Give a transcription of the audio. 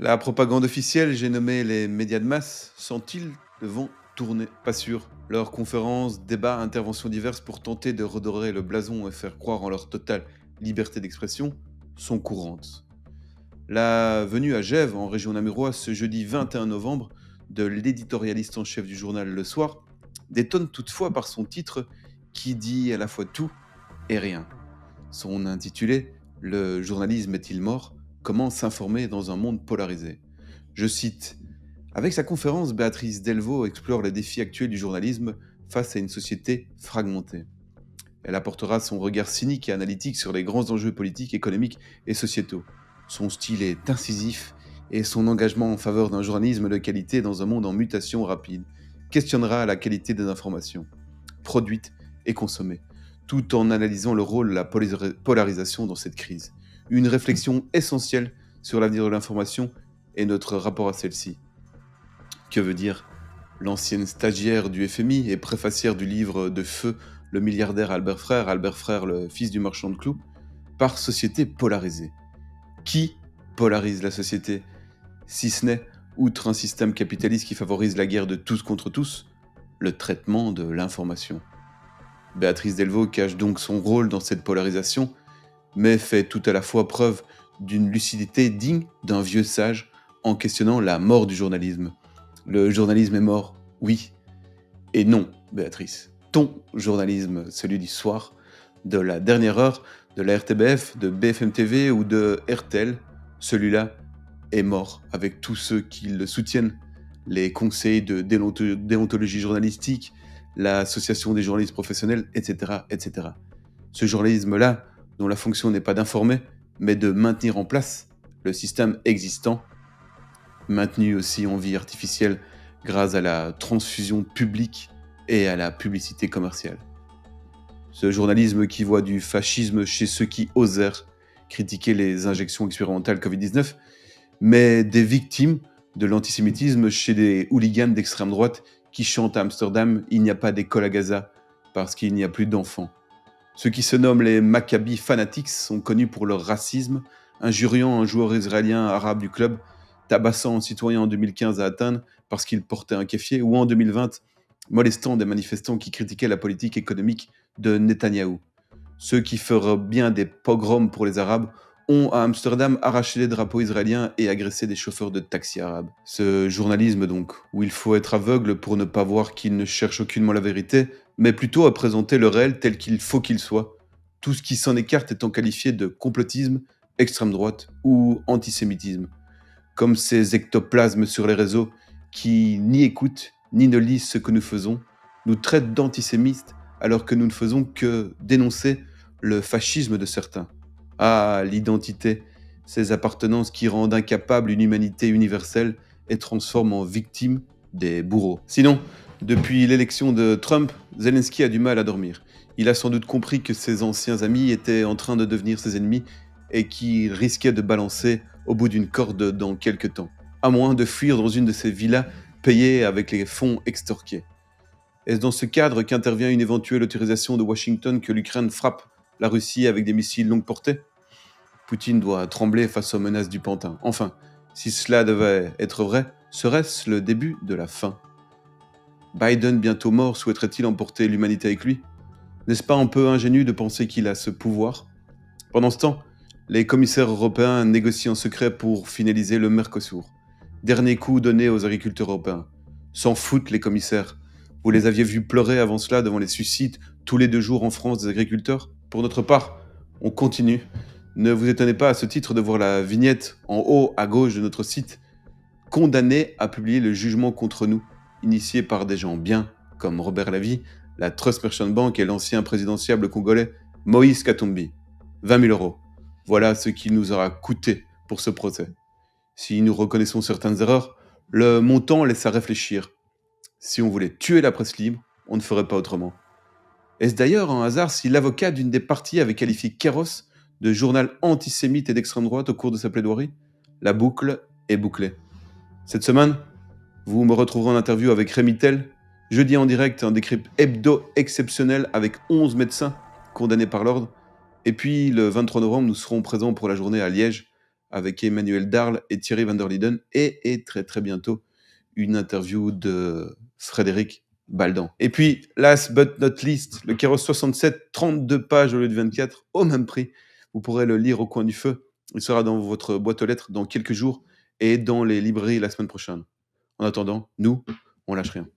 La propagande officielle, j'ai nommé les médias de masse, sent-ils le vent tourner? Pas sûr. Leurs conférences, débats, interventions diverses pour tenter de redorer le blason et faire croire en leur totale liberté d'expression sont courantes. La venue à Gèves, en région namuroise, ce jeudi 21 novembre, de l'éditorialiste en chef du journal Le Soir, détonne toutefois par son titre qui dit à la fois tout et rien. Son intitulé, Le journalisme est-il mort? Comment s'informer dans un monde polarisé? Je cite: Avec sa conférence, Béatrice Delvaux explore les défis actuels du journalisme face à une société fragmentée. Elle apportera son regard cynique et analytique sur les grands enjeux politiques, économiques et sociétaux. Son style est incisif et son engagement en faveur d'un journalisme de qualité dans un monde en mutation rapide questionnera la qualité des informations produites et consommées, tout en analysant le rôle de la polarisation dans cette crise. Une réflexion essentielle sur l'avenir de l'information et notre rapport à celle-ci. Que veut dire l'ancienne stagiaire du FMI et préfacière du livre de feu Le milliardaire Albert Frère le fils du marchand de clous, par société polarisée? Qui polarise la société, si ce n'est, outre un système capitaliste qui favorise la guerre de tous contre tous, le traitement de l'information? Béatrice Delvaux cache donc son rôle dans cette polarisation, mais fait tout à la fois preuve d'une lucidité digne d'un vieux sage en questionnant la mort du journalisme. Le journalisme est mort, oui, et non, Béatrice. Ton journalisme, celui du soir, de la dernière heure, de la RTBF, de BFM TV ou de RTL, celui-là est mort avec tous ceux qui le soutiennent. Les conseils de déontologie journalistique, l'association des journalistes professionnels, etc., etc. Ce journalisme-là, dont la fonction n'est pas d'informer, mais de maintenir en place le système existant, maintenu aussi en vie artificielle grâce à la transfusion publique et à la publicité commerciale. Ce journalisme qui voit du fascisme chez ceux qui osèrent critiquer les injections expérimentales Covid-19, mais des victimes de l'antisémitisme chez des hooligans d'extrême droite qui chantent à Amsterdam « Il n'y a pas d'école à Gaza parce qu'il n'y a plus d'enfants ». Ceux qui se nomment les Maccabi Fanatics sont connus pour leur racisme, injuriant un joueur israélien arabe du club, tabassant un citoyen en 2015 à Athènes parce qu'il portait un kéfier, ou en 2020, molestant des manifestants qui critiquaient la politique économique de Netanyahou. Ceux qui feraient bien des pogroms pour les Arabes ont à Amsterdam arraché les drapeaux israéliens et agressé des chauffeurs de taxi arabes. Ce journalisme donc, où il faut être aveugle pour ne pas voir qu'il ne cherche aucunement la vérité, mais plutôt à présenter le réel tel qu'il faut qu'il soit, tout ce qui s'en écarte étant qualifié de complotisme, extrême droite ou antisémitisme, comme ces ectoplasmes sur les réseaux qui ni écoutent ni ne lisent ce que nous faisons, nous traitent d'antisémites alors que nous ne faisons que dénoncer le fascisme de certains. Ah, l'identité, ces appartenances qui rendent incapable une humanité universelle et transforment en victime des bourreaux. Sinon, depuis l'élection de Trump, Zelensky a du mal à dormir. Il a sans doute compris que ses anciens amis étaient en train de devenir ses ennemis et qu'il risquait de balancer au bout d'une corde dans quelques temps, à moins de fuir dans une de ces villas payées avec les fonds extorqués. Est-ce dans ce cadre qu'intervient une éventuelle autorisation de Washington que l'Ukraine frappe la Russie avec des missiles longue portée? Poutine doit trembler face aux menaces du Pantin. Enfin, si cela devait être vrai, serait-ce le début de la fin? Biden, bientôt mort, souhaiterait-il emporter l'humanité avec lui? N'est-ce pas un peu ingénu de penser qu'il a ce pouvoir? Pendant ce temps, les commissaires européens négocient en secret pour finaliser le Mercosur. Dernier coup donné aux agriculteurs européens. S'en foutent les commissaires. Vous les aviez vus pleurer avant cela devant les suicides tous les 2 jours en France des agriculteurs? Pour notre part, on continue. Ne vous étonnez pas à ce titre de voir la vignette en haut à gauche de notre site, condamné à publier le jugement contre nous, initié par des gens bien, comme Robert Lavie, la Trust Merchant Bank et l'ancien présidentiable congolais Moïse Katumbi. 20 000 euros. Voilà ce qu'il nous aura coûté pour ce procès. Si nous reconnaissons certaines erreurs, le montant laisse à réfléchir. Si on voulait tuer la presse libre, on ne ferait pas autrement. Est-ce d'ailleurs un hasard si l'avocat d'une des parties avait qualifié Kéros de journal antisémite et d'extrême droite au cours de sa plaidoirie? La boucle est bouclée. Cette semaine, vous me retrouverez en interview avec Rémi Tell, jeudi en direct, un décrypte hebdo exceptionnel avec 11 médecins condamnés par l'ordre. Et puis, le 23 novembre, nous serons présents pour la journée à Liège avec Emmanuel Darl et Thierry Van der Linden et très, très bientôt, une interview de Frédéric Baldan. Et puis, last but not least, le Kairos 67, 32 pages au lieu de 24, au même prix. Vous pourrez le lire au coin du feu. Il sera dans votre boîte aux lettres dans quelques jours et dans les librairies la semaine prochaine. En attendant, nous, on lâche rien.